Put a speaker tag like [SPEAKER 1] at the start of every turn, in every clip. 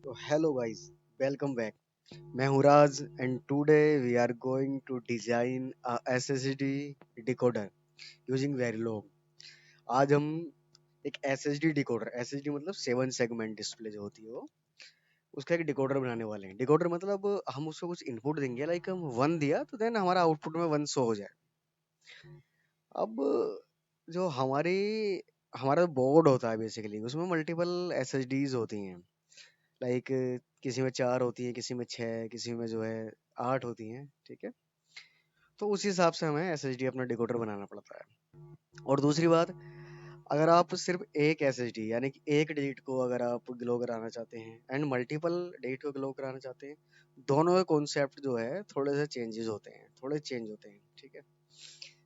[SPEAKER 1] तो hello guys, welcome back. मैं हूँ Raj and today we are going to design a SSD decoder using Verilog. आज हम एक एसएसडी डिकोडर, एसएसडी मतलब 7 सेगमेंट डिस्प्ले जो होती है वो, उसका एक डिकोडर बनाने वाले हैं। डिकोडर मतलब हम उसको कुछ इनपुट देंगे, लाइक हम वन दिया तो देन हमारा आउटपुट में वन शो हो जाए। अब जो हमारा बोर्ड होता है बेसिकली, उसमें मल्टीपल एसएसडीज होती हैं। लाइक किसी में 4 होती है, किसी में 6, किसी में जो है 8 होती हैं, ठीक है। तो उस हिसाब से हमें एसएसडी अपना डिकोडर बनाना पड़ता है। और दूसरी बात, अगर आप सिर्फ एक एसएसडी यानी कि एक डिजिट को अगर आप ग्लो कराना चाहते हैं एंड मल्टीपल डिजिट को ग्लो कराना चाहते हैं, दोनों के कॉन्सेप्ट जो है थोड़े से चेंजेस होते हैं, थोड़े चेंज होते हैं, ठीक है।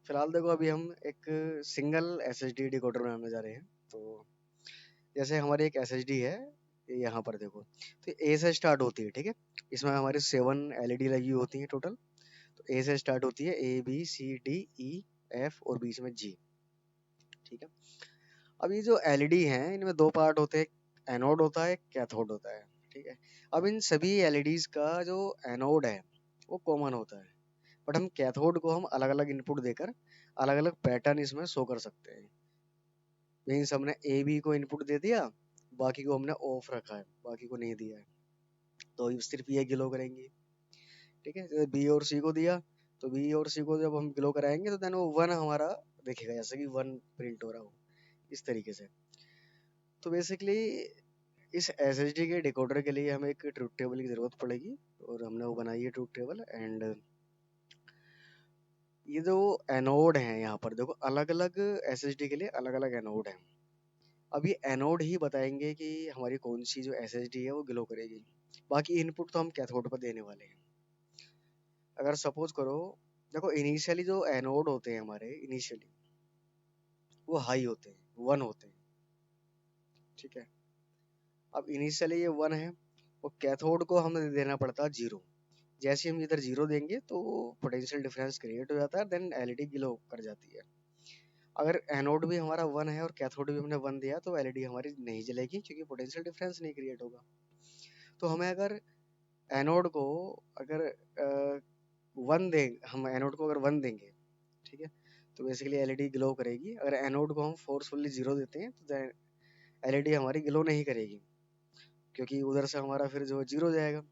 [SPEAKER 1] फिलहाल देखो, अभी हम एक सिंगल एसएसडी डिकोडर बनाने जा रहे हैं। तो जैसे हमारी एक एसएसडी है, ये यहाँ पर देखो, तो ए से स्टार्ट होती है, ठीक है। इसमें हमारी 7 एलईडी लगी होती है टोटल। तो ए से स्टार्ट होती है, ABCDE F और बीच में जी, ठीक है। अब ये जो एलईडी हैं, इनमें दो पार्ट होते हैं, एनोड होता है, कैथोड होता है, ठीक है। अब इन सभी एलईडीज का जो एनोड है वो कॉमन होता है, बट हम कैथोड को हम अलग अलग इनपुट देकर अलग अलग पैटर्न इसमें शो कर सकते हैं। मीन्स हमने ए बी को इनपुट दे दिया, बाकी को हमने ऑफ रखा है, बाकी को नहीं दिया है, तो ये सिर्फ ये ग्लो करेंगे, ठीक है। जैसे बी और सी को दिया, तो बी और सी को जब हम ग्लो कराएंगे तो देन वो वन हमारा दिखेगा, जैसे कि वन प्रिंट हो रहा हो, इस तरीके से। तो बेसिकली इस एसएसडी के डिकोडर के लिए हमें एक ट्रुथ टेबल की जरूरत पड़ेगी, और हमने वो बनाई है ट्रुथ टेबल। एंड ये जो एनोड है, यहाँ पर देखो अलग अलग एसएसडी के लिए अलग अलग एनोड है। अब ये एनोड ही बताएंगे कि हमारी कौन सी जो एसएसडी है वो ग्लो करेगी। बाकी इनपुट तो हम कैथोड पर देने वाले हैं। अगर सपोज करो, देखो इनिशियली जो एनोड होते हैं हमारे, इनिशियली वो हाई होते हैं, वन होते हैं, ठीक है। अब इनिशियली ये वन है, और कैथोड को हमें देना पड़ता है जीरो। जैसे हम इधर जीरो देंगे तो पोटेंशियल डिफरेंस क्रिएट हो जाता है, देन एलईडी ग्लो कर जाती है। अगर एनोड भी हमारा वन है और कैथोड भी हमने वन दिया तो एलईडी हमारी नहीं जलेगी, क्योंकि पोटेंशियल डिफरेंस नहीं क्रिएट होगा। तो हमें अगर एनोड को अगर वन दे हम एनोड को अगर वन देंगे, ठीक है, तो बेसिकली एलईडी ग्लो करेगी। अगर एनोड को हम फोर्सफुली जीरो देते हैं तो एलईडी हमारी ग्लो नहीं करेगी, क्योंकि उधर से हमारा फिर जो जीरो जाएगा,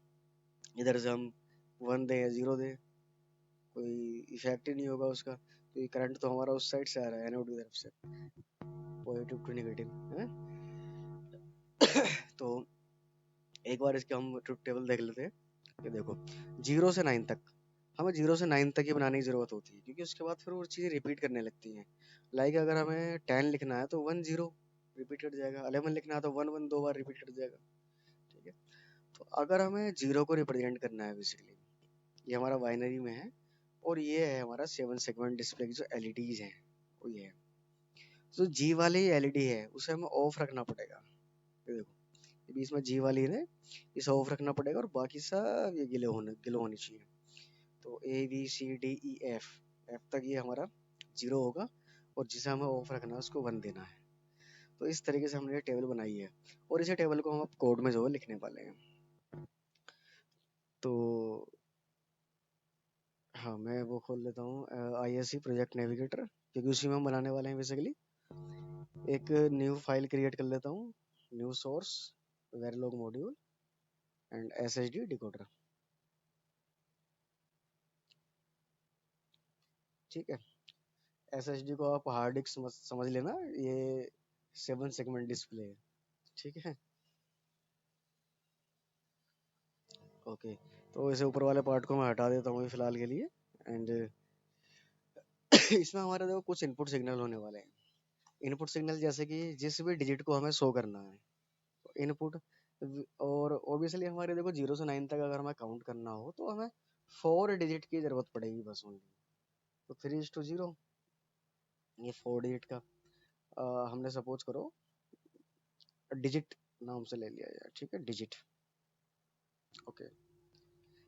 [SPEAKER 1] इधर से हम वन दें या जीरो दें, कोई इफेक्ट ही नहीं होगा उसका, क्योंकि करंट तो हमारा उस साइड से आ रहा है, एनोड की तरफ से, पॉजिटिव टू नेगेटिव है। तो एक बार इसके हम ट्रुथ टेबल देख लेते हैं। ये देखो, 0 से 9 तक, हमें 0 से 9 तक ही बनाने की जरूरत होती है, क्योंकि उसके बाद फिर वो चीज़ें रिपीट करने लगती हैं। लाइक अगर हमें 10 लिखना है तो 10 रिपीट कर जाएगा, 11 लिखना है तो 11 दो बार रिपीट कर जाएगा, ठीक है। तो अगर हमें जीरो को रिप्रेजेंट करना है, बेसिकली ये हमारा बाइनरी में है, और ये है हमारा 7 सेगमेंट डिस्प्ले की जो एलईडीज हैं, वो ये है। जो जी वाली एलईडी है उसे हमें ऑफ रखना पड़ेगा। ये देखो, ये बीच में जी वाली है, इसे ऑफ रखना पड़ेगा, और बाकी सब ये गिलो होनी चाहिए। तो ABCDEF, एफ तक ये हमारा जीरो होगा, और जिसे हमें ऑफ रखना है उसको वन देना है। तो इस तरीके से हमने ये टेबल बनाई है, और इसे टेबल को हम अब कोड में जो है लिखने वाले हैं। तो हाँ, मैं वो खोल लेता हूँ, ISC प्रोजेक्ट नेविगेटर, क्योंकि उसी में हम बनाने वाले हैं बेसिकली। एक न्यू फाइल क्रिएट कर लेता हूँ, new source Verilog module and SSD decoder, ठीक है। SSD को आप हार्ड डिस्क समझ लेना, ये 7 सेगमेंट डिस्प्ले है, ठीक है। ओके, तो इसे ऊपर वाले पार्ट को मैं हटा देता हूँ फिलहाल के लिए। एंड इसमें हमारे देखो कुछ इनपुट सिग्नल होने वाले हैं। इनपुट सिग्नल जैसे कि जिस भी डिजिट को हमें शो करना है, तो इनपुट, और ऑब्वियसली हमारे देखो 0 से 9 तक अगर हमें काउंट करना हो तो हमें 4 डिजिट की जरूरत पड़ेगी बस ओनली। तो 3:0, ये 4 डिजिट का हमने सपोज करो डिजिट नाम से ले लिया जाए, ठीक है, डिजिट। ओके,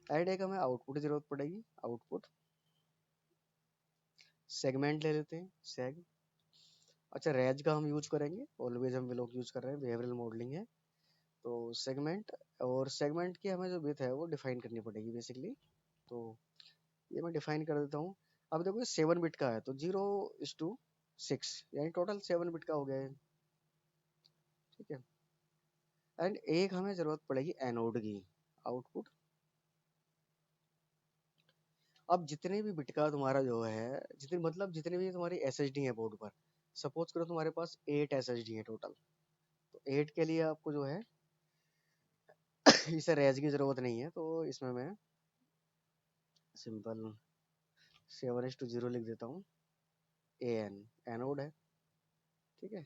[SPEAKER 1] एड एक हमें आउटपुट की जरूरत पड़ेगी, आउटपुट सेगमेंट ले लेते हैं, सेग। अच्छा, रेज का हम यूज करेंगे, ऑलवेज हम लोग यूज कर रहे हैं, बिहेवियरल मॉडलिंग है। तो सेगमेंट और सेगमेंट की हमें जो विड्थ है वो डिफाइन करनी पड़ेगी बेसिकली। तो ये मैं डिफाइन कर देता हूँ। अब देखो 7 बिट का है तो 0:6 यानी टोटल 7 बिट का हो गया है। ठीक है। एंड एक हमें जरूरत पड़ेगी एनोड की आउटपुट। अब जितने भी बिट का तुम्हारा जो है जितने भी तुम्हारी एस एच डी है बोर्ड पर, सपोज करो तुम्हारे पास 8 एस एच डी है टोटल। तो 8 के लिए आपको जो है इसे रेज की जरूरत नहीं है, तो इसमें मैं सिंपल 7:0 लिख देता हूँ। ए एन एनोड है। ठीक है।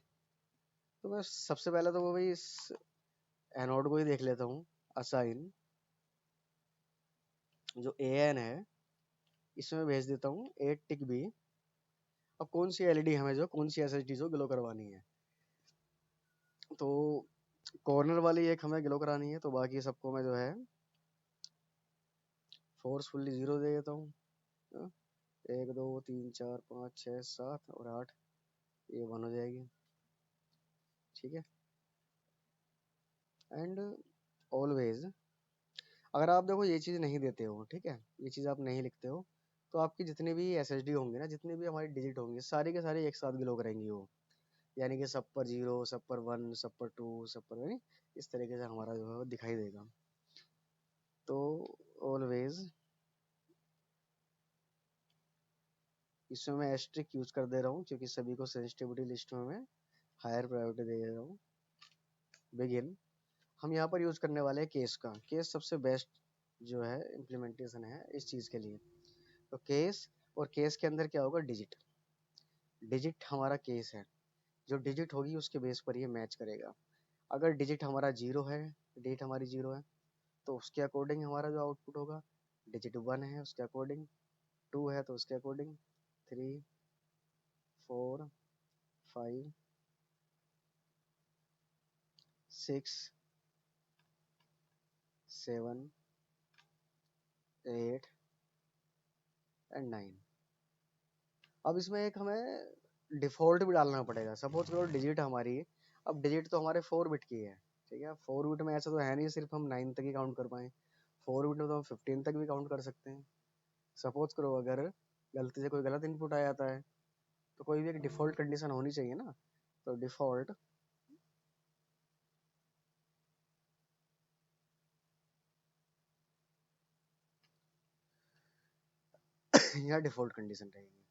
[SPEAKER 1] तो मैं सबसे पहले तो वो भाई इस एनोड को ही देख लेता हूँ। असाइन जो ए एन है इसमें भेज देता हूँ 8 टिक बी। अब कौन सी एलईडी हमें जो कौन सी एसएसडी जो ग्लो करवानी है, तो कॉर्नर वाली एक हमें ग्लो करानी है, तो बाकी सबको मैं जो है फोर्सफुल्ली 0 दे देता हूँ। 1 2 3 4 5 6 7 और 8 ये 1 हो जाएगी। ठीक है। एंड ऑलवेज अगर आप देखो ये चीज़ नहीं देते हो, ठीक है, ये चीज़ आप नहीं लिखते हो, तो आपकी जितने भी एसएसडी होंगे ना, जितने भी हमारी डिजिट होंगे सारे के सारे एक साथ ग्लो करेंगी वो। यानी कि सब पर 0, सब पर 1, सब पर 2, सब पर यानी इस तरीके से हमारा जो है वो दिखाई देगा। तो ऑलवेज इसमें मैं एस्ट्रिक यूज कर दे रहा हूँ क्योंकि सभी को सेंसिटिविटी लिस्ट में मैं हायर प्रायोरिटी दे रहा हूँ। बिगिन हम यहाँ पर यूज करने वाले हैं केस का। केस सबसे बेस्ट जो है इम्प्लीमेंटेशन है इस चीज के लिए। तो केस, और केस के अंदर क्या होगा, डिजिट। डिजिट हमारा केस है, जो डिजिट होगी उसके बेस पर ये मैच करेगा। अगर डिजिट हमारा 0 है, डिजिट हमारी 0 है, तो उसके अकॉर्डिंग हमारा जो आउटपुट होगा। डिजिट 1 है उसके अकॉर्डिंग, 2 है तो उसके अकॉर्डिंग, 3 4 5 6 7 8 एंड 9। अब इसमें एक हमें डिफॉल्ट भी डालना पड़ेगा। सपोज करो डिजिट हमारी, अब डिजिट तो हमारे 4 बिट की है। ठीक है। 4 बिट में ऐसा तो है नहीं सिर्फ हम 9 तक ही काउंट कर पाए। 4 बिट में तो हम 15 तक भी काउंट कर सकते हैं। सपोज करो अगर गलती से कोई गलत इनपुट आ जाता है, तो कोई भी एक डिफॉल्ट कंडीशन होनी चाहिए ना। तो डिफॉल्ट या डिफॉल्ट कंडीशन रहेगी।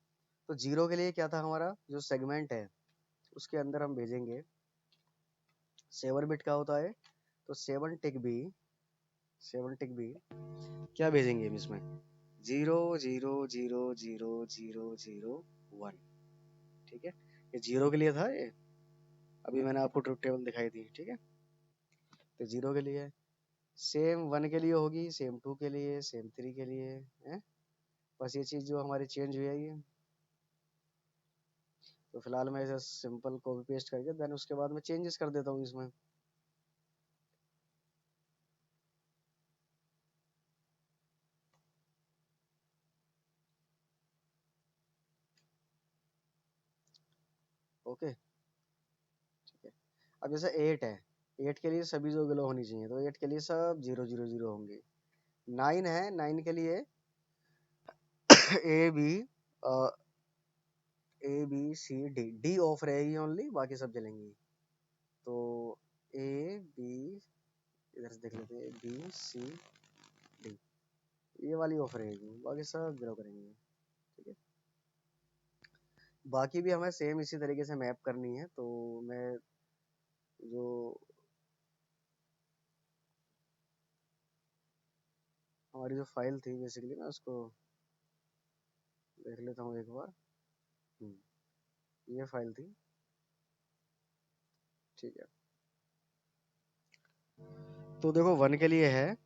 [SPEAKER 1] तो 0 के लिए क्या था, हमारा जो सेगमेंट है उसके अंदर हम भेजेंगे 7 बिट का होता है, तो 7 टिक बी, 7 टिक बी क्या भेजेंगे हम इसमें, 0 0 0 0 0 0 1। ठीक है। ये 0 के लिए था ये, अभी मैंने आपको ट्रुथ टेबल दिखाई दी। ठीक है। तो 0 के लिए सेम 1 के लिए होगी, सेम 2 के लिए, सेम 3 के लिए है। बस ये चीज जो हमारी चेंज हुई है ये। तो फिलहाल मैं इसे सिंपल कॉपी पेस्ट करके देन उसके बाद मैं चेंजेस कर देता हूँ इसमें। ओके। ठीक है। अब जैसे 8 है, 8 के लिए सभी जो ग्लो होनी चाहिए, तो 8 के लिए सब 0 0 0 होंगे। 9 है, 9 के लिए A B A B C D, D off रहेगी ओनली, बाकी सब जलेंगी। तो ए बी, इधर से देख लेते हैं, बी सी डी, ये वाली ऑफ रहेगी, बाकी सब ग्रो करेंगे। ठीक है। बाकी भी हमें सेम इसी तरीके से मैप करनी है। तो मैं जो हमारी जो फाइल थी बेसिकली मैं उसको देख लेता हूँ एक बार। ये फाइल थी। ठीक है। तो देखो 1 के लिए है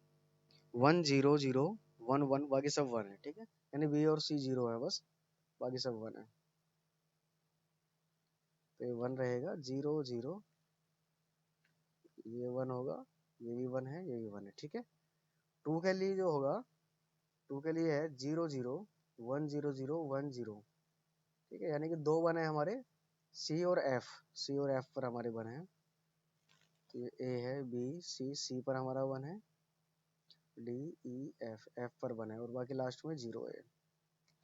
[SPEAKER 1] 1 0 0 1 1, बाकी सब 1 है। ठीक है। यानी बी और सी 0 है बस, बाकी सब 1 है। तो ये 1 रहेगा, 0 0, ये 1 होगा, ये भी 1 है, ये भी 1 है। ठीक है। 2 के लिए जो होगा, 2 के लिए है 0 0 1 0 0 1 0। ठीक है। यानी कि 2 1 है हमारे, सी और एफ, सी और एफ पर हमारे 1 है। तो ये ए है, बी, सी पर हमारा 1 है, डी, ई, एफ पर 1 है और बाकी लास्ट में 0 है।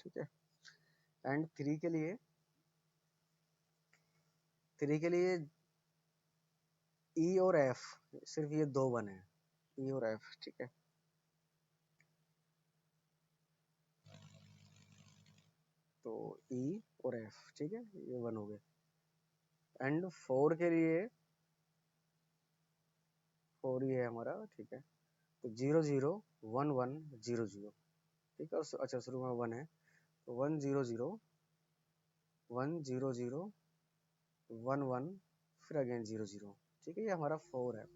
[SPEAKER 1] ठीक है। एंड 3 के लिए ई और एफ, सिर्फ ये 2 1 है, ई और एफ। ठीक है। तो ई और एफ, ठीक है, ये 1 हो गए। एंड 4 के लिए 4 ही है हमारा। ठीक है। तो 0 0 1 1 0 0। ठीक है। और अच्छा, शुरू में 1 है तो 1 0 0 1 0 0 1 1 फिर अगेन 0 0। ठीक है, ये हमारा 4 है।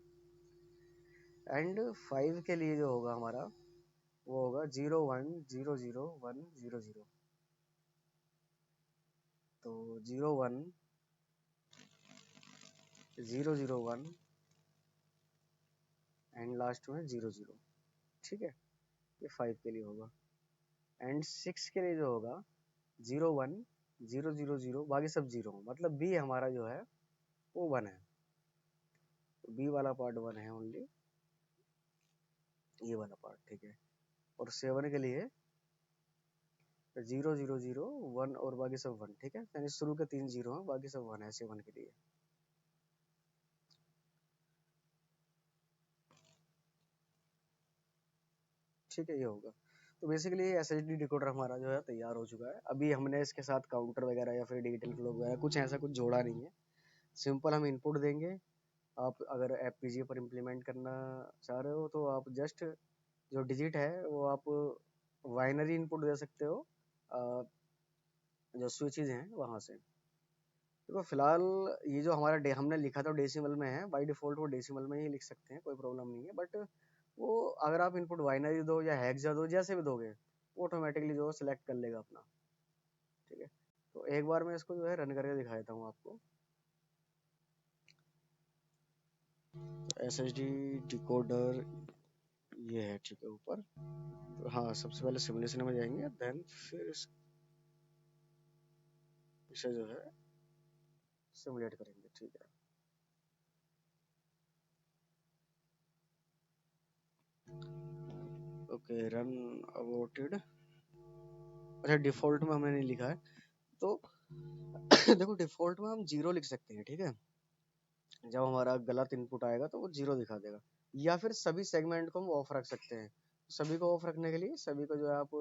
[SPEAKER 1] एंड 5 के लिए जो होगा हमारा, वो होगा 0 1 0 0 1 0 0। तो 0 1 0 0 1 एंड लास्ट में 0 0। ठीक है, ये 5 के लिए होगा। एंड 6 के लिए जो होगा 0 1 0 0 0, बाकी सब 0, मतलब बी हमारा जो है वो 1 है। तो बी वाला पार्ट 1 है ओनली, ये वाला पार्ट। ठीक है। और 7 के लिए 0 0 0 1 और बाकी सब 1। ठीक है, यानी शुरू के 3 0 हैं, बाकी सब 1 है 7 के लिए। ठीक है, ये होगा। तो बेसिकली एसएचडी डिकोडर हमारा जो है तैयार हो चुका है। अभी हमने इसके साथ काउंटर वगैरह या फिर डिजिटल फ्लो वगैरह कुछ ऐसा कुछ जोड़ा नहीं है। सिंपल हम इनपुट देंगे। आप अगर एफपीजीए पर इम्प्लीमेंट करना चाह रहे हो तो आप जस्ट जो डिजिट है वो आप बाइनरी इनपुट दे सकते हो, अ, जो स्विचेज हैं वहां से। देखो फिलहाल ये जो हमारा हमने लिखा था डेसिमल में है, बाय डिफॉल्ट वो डेसिमल में ही लिख सकते हैं, कोई प्रॉब्लम नहीं है। बट वो अगर आप इनपुट बाइनरी दो या हेक्सा दो, जैसे भी दोगे, वो ऑटोमेटिकली जो सिलेक्ट कर लेगा अपना। ठीक है। तो एक बार मैं इसको जो है रन करके दिखा देता हूँ आपको। एस एच डी डिकोडर ये है, ठीक है, ऊपर। तो हाँ, सबसे पहले सिमुलेशन में जाएंगे, देन फिर इसे जो है सिमुलेट करेंगे। ठीक है। Okay, run aborted. अच्छा, डिफॉल्ट में हमने नहीं लिखा है तो देखो डिफॉल्ट में हम 0 लिख सकते हैं। ठीक है। जब हमारा गलत इनपुट आएगा तो वो 0 दिखा देगा। या फिर सभी सेगमेंट को हम ऑफ रख सकते हैं। सभी को ऑफ रखने के लिए सभी को जो है आप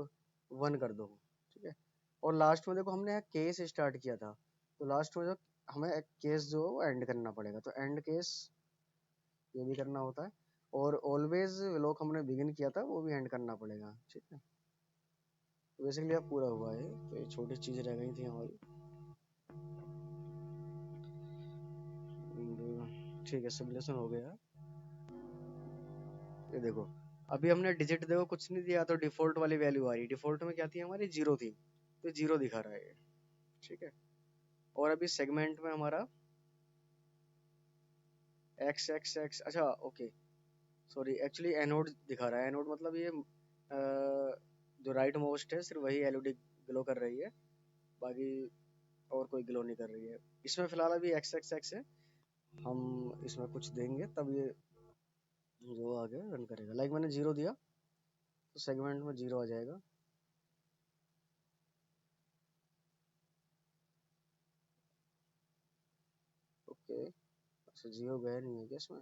[SPEAKER 1] 1 कर दो। ठीक है। और लास्ट में देखो हमने केस स्टार्ट किया था, तो लास्ट में जो हमें एक केस जो एंड करना पड़ेगा, तो एंड केस ये भी करना होता है। और ऑलवेज व्लॉग हमने बिगिन किया था, वो भी एंड करना पड़ेगा। ठीक है। तो बेसिकली अब पूरा हुआ है, तो ये छोटी चीज रह गई थी हमारी। ठीक है, सिमुलेशन हो गया। ये देखो, अभी हमने डिजिट देखो कुछ नहीं दिया तो डिफॉल्ट वाली वैल्यू आ रही। डिफॉल्ट में क्या थी हमारी, 0 थी, तो 0 दिखा रहा है ये। ठीक है। और अभी सेगमेंट में हमारा एक्स एक्स एक्स, अच्छा ओके, सॉरी, एक्चुअली एनोड दिखा रहा है। एनोड मतलब ये जो राइट मोस्ट है सिर्फ वही एलईडी ग्लो कर रही है, बाकी और कोई ग्लो नहीं कर रही है। इसमें फिलहाल अभी एक्स एक्स एक्स है। हम इसमें कुछ देंगे तब ये जो आगे रन करेगा। लाइक मैंने 0 दिया तो सेगमेंट में 0 आ जाएगा। ओके। अच्छा, 0 गया नहीं है क्या इसमें?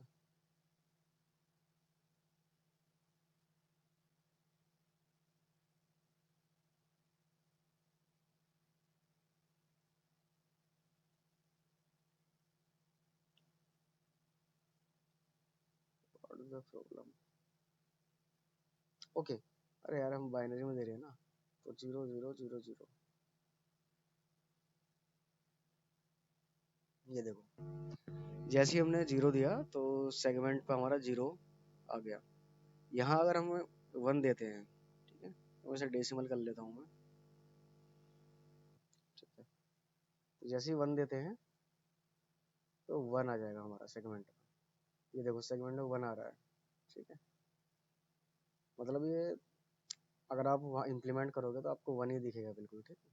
[SPEAKER 1] What is the problem? Okay. अरे यार, हम बाइनरी में दे रहे हैं ना, तो 0 0 0 0। ये देखो, जैसे ही हमने 0 दिया तो सेगमेंट पे हमारा 0 आ गया। यहाँ अगर हम 1 देते हैं, ठीक है, तो वैसे डेसिमल कर लेता हूँ मैं। ठीक है। तो जैसे ही 1 देते हैं तो 1 आ जाएगा हमारा सेगमेंट में। ये देखो, सेगमेंट में 1 आ रहा है। ठीक है। मतलब ये अगर आप वहाँ इम्प्लीमेंट करोगे तो आपको 1 ही दिखेगा बिल्कुल। ठीक है।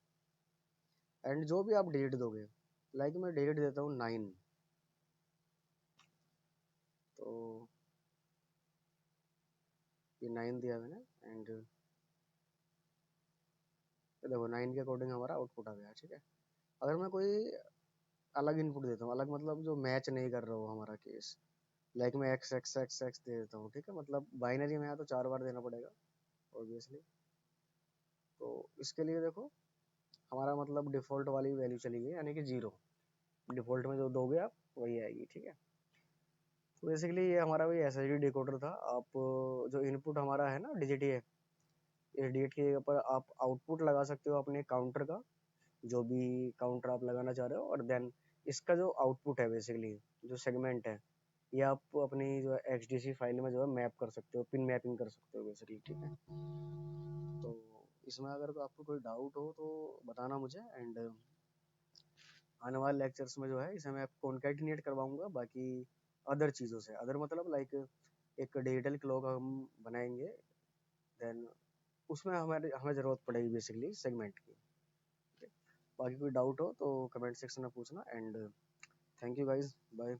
[SPEAKER 1] एंड जो भी आप डिजिट दोगे, लाइक मैं डिजिट देता हूँ 9, तो ये 9 दिया मैंने, एंड देखो 9 के अकॉर्डिंग हमारा आउटपुट आ गया, ठीक है। अगर मैं कोई अलग इनपुट देता हूँ, अलग मतलब जो मैच नहीं कर रहा हो हमारा केस, लाइक मैं एक्स एक्स एक्स एक्स दे देता हूँ, ठीक है, मतलब बाइनरी में है तो 4 बार देना पड़ेगा ऑब्वियसली। तो इसके लिए देखो हमारा मतलब डिफॉल्ट वाली वैल्यू चली गई, यानी कि 0। डिफॉल्ट में जो दोगे आप वही आएगी, ठीक है। तो बेसिकली ये हमारा वही एस एच डी डिकोडर था। आप जो इनपुट हमारा है ना डिजिट, ये इस डिजिट के ऊपर आप आउटपुट लगा सकते हो अपने काउंटर का, जो भी काउंटर आप लगाना चाह रहे हो, और देन इसका जो आउटपुट है बेसिकली, जो सेगमेंट है, ये आप अपनी जो एक्स डी सी फाइल में जो है मैप कर सकते हो, पिन मैपिंग कर सकते हो बेसिकली, ठीक है। तो इसमें अगर तो आपको कोई डाउट हो तो बताना मुझे, एंड आने वाले लेक्चर्स में जो है इसे मैं कॉन्केटिनेट करवाऊंगा बाकी अदर चीज़ों से, अदर मतलब लाइक एक डिजिटल क्लॉक हम बनाएंगे, देन उसमें हमारे हमें ज़रूरत पड़ेगी बेसिकली सेगमेंट की, ठीक है। बाकी कोई डाउट हो तो कमेंट सेक्शन में पूछना, and thank you guys, bye.